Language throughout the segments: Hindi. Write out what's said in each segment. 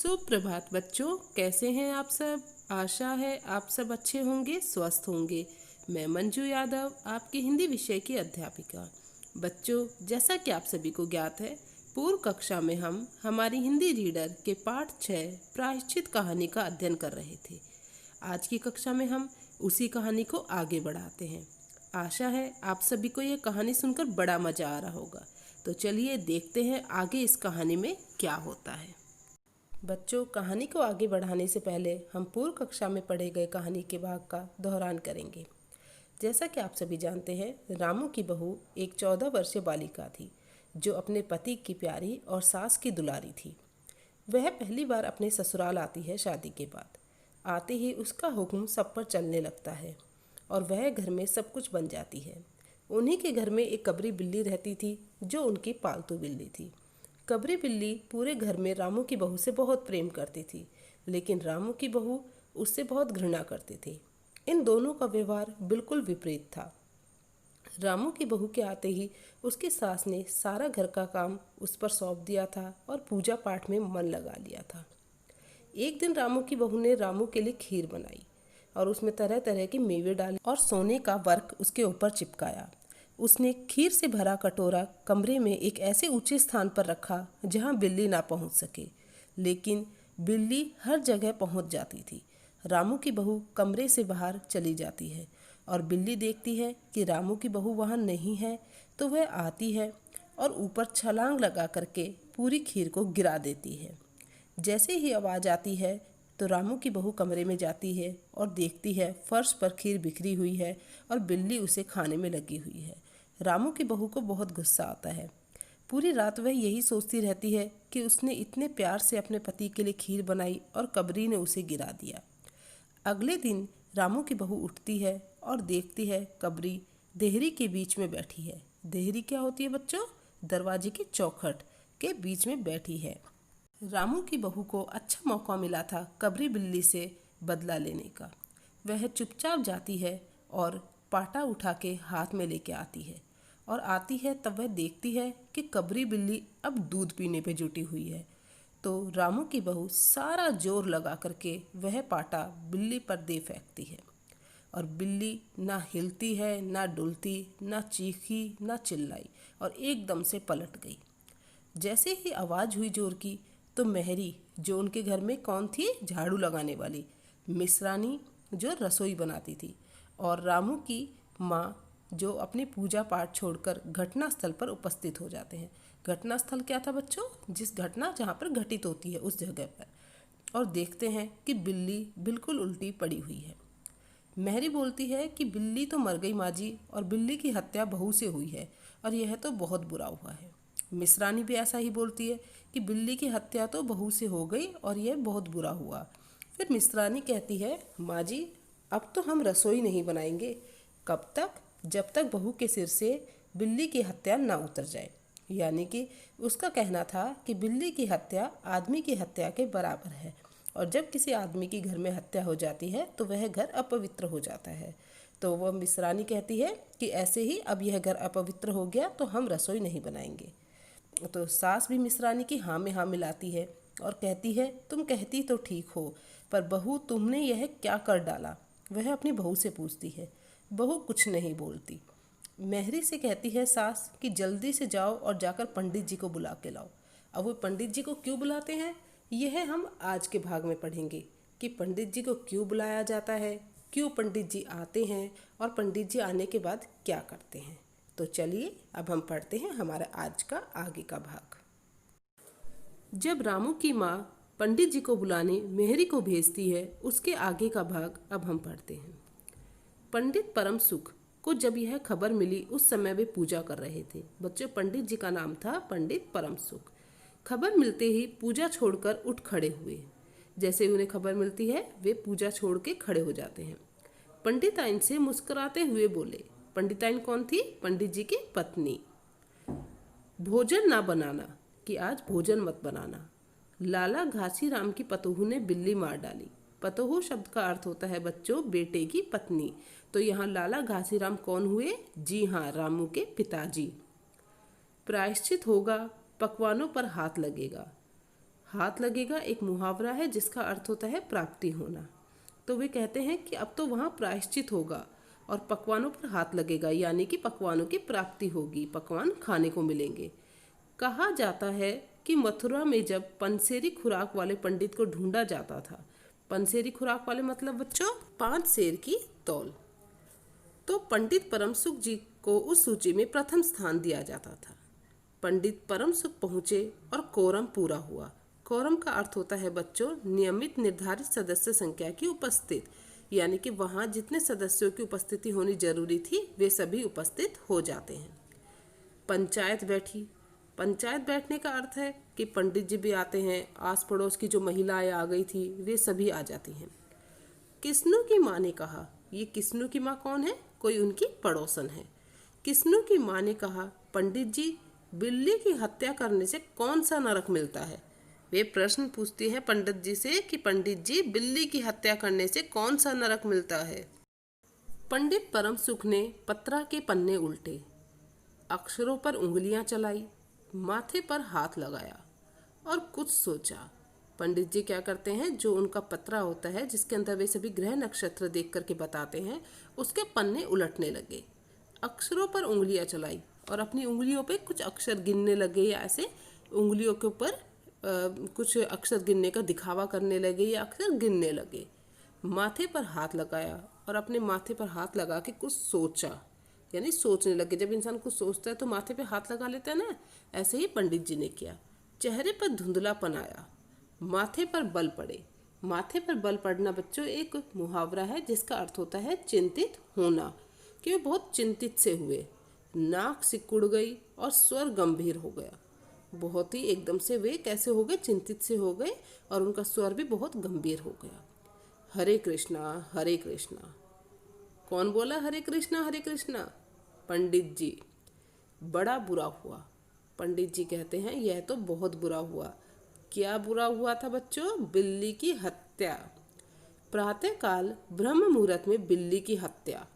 सुप्रभात बच्चों, कैसे हैं आप सब। आशा है आप सब अच्छे होंगे, स्वस्थ होंगे। मैं मंजू यादव, आपकी हिंदी विषय की अध्यापिका। बच्चों, जैसा कि आप सभी को ज्ञात है, पूर्व कक्षा में हम हमारी हिंदी रीडर के पाठ 6 प्रायश्चित कहानी का अध्ययन कर रहे थे। आज की कक्षा में हम उसी कहानी को आगे बढ़ाते हैं। आशा है आप सभी को यह कहानी सुनकर बड़ा मज़ा आ रहा होगा। तो चलिए देखते हैं आगे इस कहानी में क्या होता है। बच्चों, कहानी को आगे बढ़ाने से पहले हम पूर्व कक्षा में पढ़े गए कहानी के भाग का दोहरान करेंगे। जैसा कि आप सभी जानते हैं, रामू की बहू एक 14 वर्षीय बालिका थी जो अपने पति की प्यारी और सास की दुलारी थी। वह पहली बार अपने ससुराल आती है शादी के बाद। आते ही उसका हुक्म सब पर चलने लगता है और वह घर में सब कुछ बन जाती है। उन्हीं के घर में एक कबरी बिल्ली रहती थी जो उनकी पालतू बिल्ली थी। कबरी बिल्ली पूरे घर में रामू की बहू से बहुत प्रेम करती थी, लेकिन रामू की बहू उससे बहुत घृणा करती थी। इन दोनों का व्यवहार बिल्कुल विपरीत था। रामू की बहू के आते ही उसकी सास ने सारा घर का काम उस पर सौंप दिया था और पूजा पाठ में मन लगा लिया था। एक दिन रामू की बहू ने रामू के लिए खीर बनाई और उसमें तरह तरह के मेवे डाले और सोने का वर्क उसके ऊपर चिपकाया। उसने खीर से भरा कटोरा कमरे में एक ऐसे ऊंचे स्थान पर रखा जहां बिल्ली ना पहुंच सके, लेकिन बिल्ली हर जगह पहुंच जाती थी। रामू की बहू कमरे से बाहर चली जाती है और बिल्ली देखती है कि रामू की बहू वहां नहीं है, तो वह आती है और ऊपर छलांग लगा करके पूरी खीर को गिरा देती है। जैसे ही आवाज़ आती है तो रामू की बहू कमरे में जाती है और देखती है फर्श पर खीर बिखरी हुई है और बिल्ली उसे खाने में लगी हुई है। रामू की बहू को बहुत गुस्सा आता है। पूरी रात वह यही सोचती रहती है कि उसने इतने प्यार से अपने पति के लिए खीर बनाई और कबरी ने उसे गिरा दिया। अगले दिन रामू की बहू उठती है और देखती है कबरी देहरी के बीच में बैठी है। देहरी क्या होती है बच्चों? दरवाजे के चौखट के बीच में बैठी है। रामू की बहू को अच्छा मौका मिला था कबरी बिल्ली से बदला लेने का। वह चुपचाप जाती है और पाटा उठा के हाथ में लेके आती है और आती है तब वह देखती है कि कबरी बिल्ली अब दूध पीने पे जुटी हुई है। तो रामू की बहू सारा जोर लगा करके वह पाटा बिल्ली पर दे फेंकती है और बिल्ली ना हिलती है, ना डुलती, ना चीखी, ना चिल्लाई और एकदम से पलट गई। जैसे ही आवाज़ हुई जोर की तो मेहरी, जो उनके घर में कौन थी, झाड़ू लगाने वाली, मिसरानी जो रसोई बनाती थी, और रामू की माँ जो अपनी पूजा पाठ छोड़कर घटना स्थल पर उपस्थित हो जाते हैं। घटना स्थल क्या था बच्चों? जिस घटना जहाँ पर घटित होती है उस जगह पर। और देखते हैं कि बिल्ली बिल्कुल उल्टी पड़ी हुई है। मेहरी बोलती है कि बिल्ली तो मर गई माँ जी, और बिल्ली की हत्या बहू से हुई है और यह तो बहुत बुरा हुआ है। मिसरानी भी ऐसा ही बोलती है कि बिल्ली की हत्या तो बहू से हो गई और यह बहुत बुरा हुआ। फिर मिसरानी कहती है, माँ जी अब तो हम रसोई नहीं बनाएंगे। कब तक? जब तक बहू के सिर से बिल्ली की हत्या ना उतर जाए। यानी कि उसका कहना था कि बिल्ली की हत्या आदमी की हत्या के बराबर है, और जब किसी आदमी की घर में हत्या हो जाती है तो वह घर अपवित्र हो जाता है। तो वह मिसरानी कहती है कि ऐसे ही अब यह घर अपवित्र हो गया तो हम रसोई नहीं बनाएंगे। तो सास भी मिसरानी की हाँ में हाँ मिलाती है और कहती है, तुम कहती तो ठीक हो, पर बहू तुमने यह क्या कर डाला? वह अपनी बहू से पूछती है। बहू कुछ नहीं बोलती। मेहरी से कहती है सास कि जल्दी से जाओ और जाकर पंडित जी को बुला के लाओ। अब वो पंडित जी को क्यों बुलाते हैं, यह हम आज के भाग में पढ़ेंगे कि पंडित जी को क्यों बुलाया जाता है, क्यों पंडित जी आते हैं और पंडित जी आने के बाद क्या करते हैं। तो चलिए अब हम पढ़ते हैं हमारा आज का आगे का भाग। जब रामू की माँ पंडित जी को बुलाने मेहरी को भेजती है, उसके आगे का भाग अब हम पढ़ते हैं। पंडित परम सुख को जब यह खबर मिली उस समय वे पूजा कर रहे थे। बच्चों, पंडित जी का नाम था पंडित परम सुख। खबर मिलते ही पूजा छोड़कर उठ खड़े हुए। जैसे उन्हें खबर मिलती है वे पूजा छोड़ के खड़े हो जाते हैं। पंडिताइन से मुस्कुराते हुए बोले। पंडिताइन कौन थी? पंडित जी की पत्नी। भोजन ना बनाना, कि आज भोजन मत बनाना। लाला घासीराम की पतोहू ने बिल्ली मार डाली। पतोहू शब्द का अर्थ होता है बच्चों बेटे की पत्नी। तो यहाँ लाला घासीराम कौन हुए? जी हाँ, रामू के पिताजी। प्रायश्चित होगा, पकवानों पर हाथ लगेगा। हाथ लगेगा एक मुहावरा है जिसका अर्थ होता है प्राप्ति होना। तो वे कहते हैं कि अब तो वहाँ प्रायश्चित होगा और पकवानों पर हाथ लगेगा, यानी कि पकवानों की प्राप्ति होगी, पकवान खाने को मिलेंगे। कहा जाता है कि मथुरा में जब पंसेरी खुराक वाले पंडित को ढूंढा जाता था, पंसेरी खुराक वाले मतलब बच्चों 5 सेर की तौल, तो पंडित परमसुख जी को उस सूची में प्रथम स्थान दिया जाता था। पंडित परमसुख पहुँचे और कोरम पूरा हुआ। कोरम का अर्थ होता है बच्चों नियमित निर्धारित सदस्य संख्या की उपस्थित, यानी कि वहाँ जितने सदस्यों की उपस्थिति होनी जरूरी थी वे सभी उपस्थित हो जाते हैं। पंचायत बैठी। पंचायत बैठने का अर्थ है कि पंडित जी भी आते हैं, आस पड़ोस की जो महिलाएं आ गई थी वे सभी आ जाती हैं। किस्नू की माँ ने कहा, ये किस्नू की माँ कौन है? कोई उनकी पड़ोसन है। किस्नू की माँ ने कहा, पंडित जी बिल्ली की हत्या करने से कौन सा नरक मिलता है? वे प्रश्न पूछती है पंडित जी से कि पंडित जी बिल्ली की हत्या करने से कौन सा नरक मिलता है? पंडित परमसुख ने पत्रा के पन्ने उल्टे, अक्षरों पर उंगलियां चलाई, माथे पर हाथ लगाया और कुछ सोचा। पंडित जी क्या करते हैं, जो उनका पत्रा होता है जिसके अंदर वे सभी ग्रह नक्षत्र देख करके बताते हैं, उसके पन्ने उलटने लगे, अक्षरों पर उंगलियां चलाई और अपनी उंगलियों पे कुछ अक्षर गिनने लगे, या ऐसे उंगलियों के ऊपर कुछ अक्षर गिनने का दिखावा करने लगे या अक्षर गिनने लगे। माथे पर हाथ लगाया और अपने माथे पर हाथ लगा के कुछ सोचा, यानी सोचने लगे। जब इंसान कुछ सोचता है तो माथे पे हाथ लगा लेता है ना, ऐसे ही पंडित जी ने किया। चेहरे पर धुंधलापन आया, माथे पर बल पड़े। माथे पर बल पड़ना बच्चों एक मुहावरा है जिसका अर्थ होता है चिंतित होना, कि वे बहुत चिंतित से हुए। नाक सिकुड़ गई और स्वर गंभीर हो गया। बहुत ही एकदम से वे कैसे हो गए, चिंतित से हो गए और उनका स्वर भी बहुत गंभीर हो गया। हरे कृष्णा हरे कृष्णा। कौन बोला हरे कृष्णा हरे कृष्णा? पंडित जी। बड़ा बुरा हुआ। पंडित जी कहते हैं यह तो बहुत बुरा हुआ। क्या बुरा हुआ था बच्चों? बिल्ली की हत्या। प्रातःकाल ब्रह्म मुहूर्त में बिल्ली की हत्या,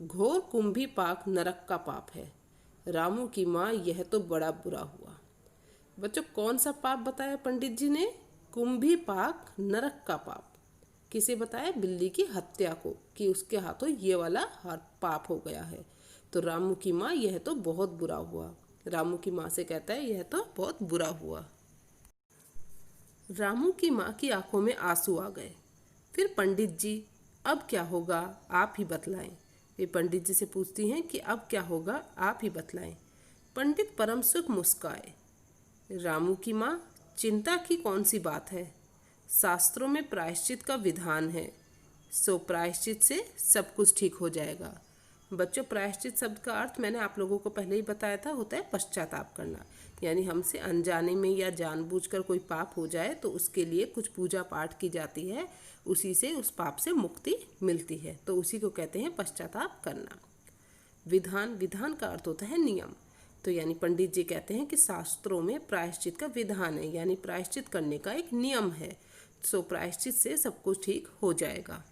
घोर कुंभी पाक नरक का पाप है। रामू की माँ, यह तो बड़ा बुरा हुआ। बच्चों कौन सा पाप बताया पंडित जी ने? कुंभी पाक नरक का पाप। किसे बताया? बिल्ली की हत्या को, कि उसके हाथों ये वाला पाप हो गया है। तो रामू की माँ, यह तो बहुत बुरा हुआ। रामू की माँ से कहता है यह तो बहुत बुरा हुआ। रामू की माँ की आंखों में आंसू आ गए। फिर पंडित जी, अब क्या होगा आप ही बतलाएं। वे पंडित जी से पूछती हैं कि अब क्या होगा आप ही बतलाएं। पंडित परमसुख मुस्काए। रामू की माँ, चिंता की कौन सी बात है? शास्त्रों में प्रायश्चित का विधान है, सो प्रायश्चित से सब कुछ ठीक हो जाएगा। बच्चों प्रायश्चित शब्द का अर्थ मैंने आप लोगों को पहले ही बताया था, होता है पश्चाताप करना, यानी हमसे अनजाने में या जानबूझकर कोई पाप हो जाए तो उसके लिए कुछ पूजा पाठ की जाती है, उसी से उस पाप से मुक्ति मिलती है, तो उसी को कहते हैं पश्चाताप करना। विधान, विधान का अर्थ होता है नियम। तो यानी पंडित जी कहते हैं कि शास्त्रों में प्रायश्चित का विधान है, यानी प्रायश्चित करने का एक नियम है, सो प्रायश्चित से सब कुछ ठीक हो जाएगा।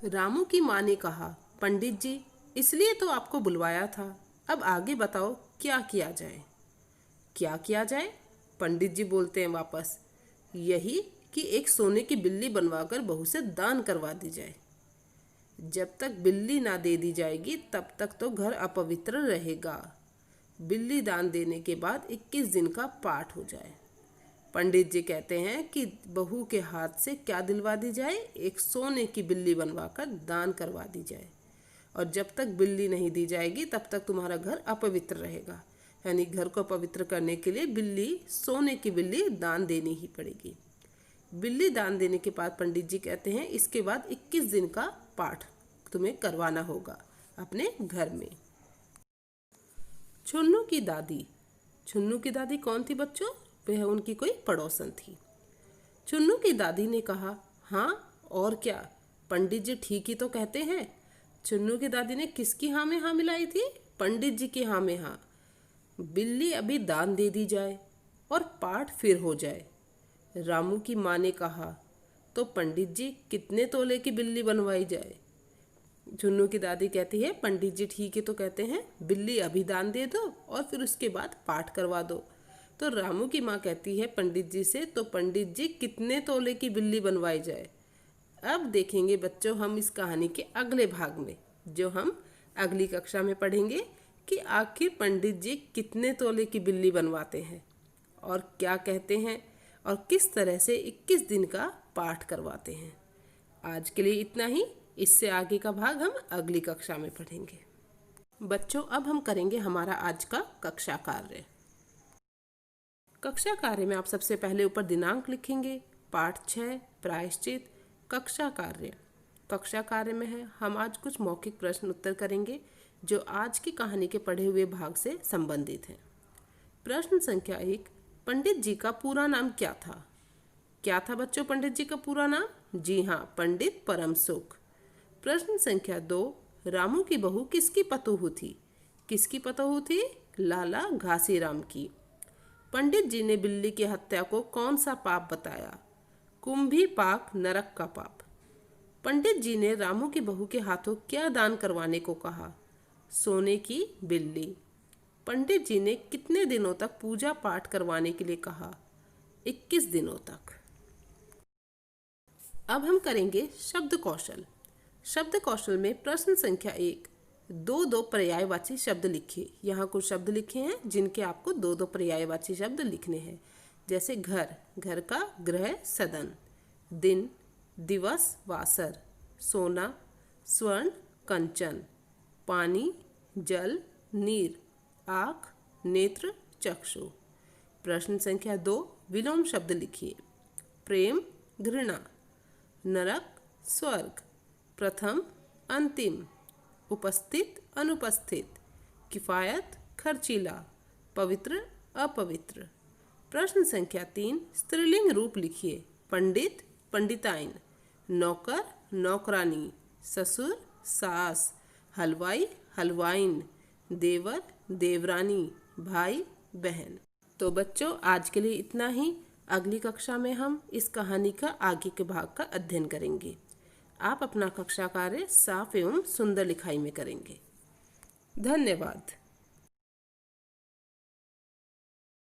रामू की माँ ने कहा, पंडित जी इसलिए तो आपको बुलवाया था, अब आगे बताओ क्या किया जाए? क्या किया जाए? पंडित जी बोलते हैं वापस, यही कि एक सोने की बिल्ली बनवाकर बहू से दान करवा दी जाए। जब तक बिल्ली ना दे दी जाएगी तब तक तो घर अपवित्र रहेगा। बिल्ली दान देने के बाद 21 दिन का पाठ हो जाए। पंडित जी कहते हैं कि बहू के हाथ से क्या दिलवा दी जाए? एक सोने की बिल्ली बनवाकर दान करवा दी जाए, और जब तक बिल्ली नहीं दी जाएगी तब तक तुम्हारा घर अपवित्र रहेगा। यानी घर को पवित्र करने के लिए बिल्ली, सोने की बिल्ली दान देनी ही पड़ेगी। बिल्ली दान देने के बाद पंडित जी कहते हैं इसके बाद 21 दिन का पाठ तुम्हें करवाना होगा अपने घर में। छुन्नू की दादी। छुन्नू की दादी कौन थी बच्चों? वह उनकी कोई पड़ोसन थी। छुन्नू की दादी ने कहा, हाँ और क्या, पंडित जी ठीक ही तो कहते हैं। छुन्नू की दादी ने किसकी हाँ में हाँ मिलाई थी? पंडित जी की हाँ में हाँ। बिल्ली अभी दान दे दी जाए और पाठ फिर हो जाए। रामू की माँ ने कहा, तो पंडित जी कितने तोले की बिल्ली बनवाई जाए? छुन्नू की दादी कहती है, पंडित जी ठीक है तो कहते हैं, बिल्ली अभी दान दे दो और फिर उसके बाद पाठ करवा दो। तो रामू की माँ कहती है पंडित जी से, तो पंडित जी कितने तोले की बिल्ली बनवाई जाए। अब देखेंगे बच्चों हम इस कहानी के अगले भाग में, जो हम अगली कक्षा में पढ़ेंगे, कि आखिर पंडित जी कितने तोले की बिल्ली बनवाते हैं और क्या कहते हैं और किस तरह से 21 दिन का पाठ करवाते हैं। आज के लिए इतना ही, इससे आगे का भाग हम अगली कक्षा में पढ़ेंगे। बच्चों अब हम करेंगे हमारा आज का कक्षा कार्य। कक्षा कार्य में आप सबसे पहले ऊपर दिनांक लिखेंगे, पाठ 6 प्रायश्चित, कक्षा कार्य। कक्षा कार्य में है हम आज कुछ मौखिक प्रश्न उत्तर करेंगे जो आज की कहानी के पढ़े हुए भाग से संबंधित हैं। प्रश्न संख्या 1, पंडित जी का पूरा नाम क्या था? क्या था बच्चों पंडित जी का पूरा नाम? जी हाँ, पंडित परमसुख। प्रश्न संख्या 2, रामू की बहू किसकी पतोहू थी? किसकी पतोहू थी? लाला घासीराम की। पंडित जी ने बिल्ली की हत्या को कौन सा पाप बताया? कुंभी पाक, नरक का पाप। पंडित जी ने रामू की बहू के हाथों क्या दान करवाने को कहा? सोने की बिल्ली। पंडित जी ने कितने दिनों तक पूजा पाठ करवाने के लिए कहा? 21 दिनों तक। अब हम करेंगे शब्द कौशल। शब्द कौशल में प्रश्न संख्या 1, दो पर्यायवाची शब्द लिखिए। यहाँ कुछ शब्द लिखे हैं जिनके आपको दो पर्यायवाची शब्द लिखने हैं, जैसे घर, घर का गृह सदन, दिन, दिवस वासर, सोना, स्वर्ण कंचन, पानी, जल नीर, आँख, नेत्र चक्षु। प्रश्न संख्या 2, विलोम शब्द लिखिए। प्रेम, घृणा, नरक, स्वर्ग, प्रथम, अंतिम, उपस्थित, अनुपस्थित, किफायत, खर्चीला, पवित्र, अपवित्र। प्रश्न संख्या 3, स्त्रीलिंग रूप लिखिए। पंडित, पंडिताइन, नौकर, नौकरानी, ससुर, सास, हलवाई, हलवाइन, देवर, देवरानी, भाई, बहन। तो बच्चों आज के लिए इतना ही। अगली कक्षा में हम इस कहानी का आगे के भाग का अध्ययन करेंगे। आप अपना कक्षा कार्य साफ एवं सुंदर लिखाई में करेंगे। धन्यवाद।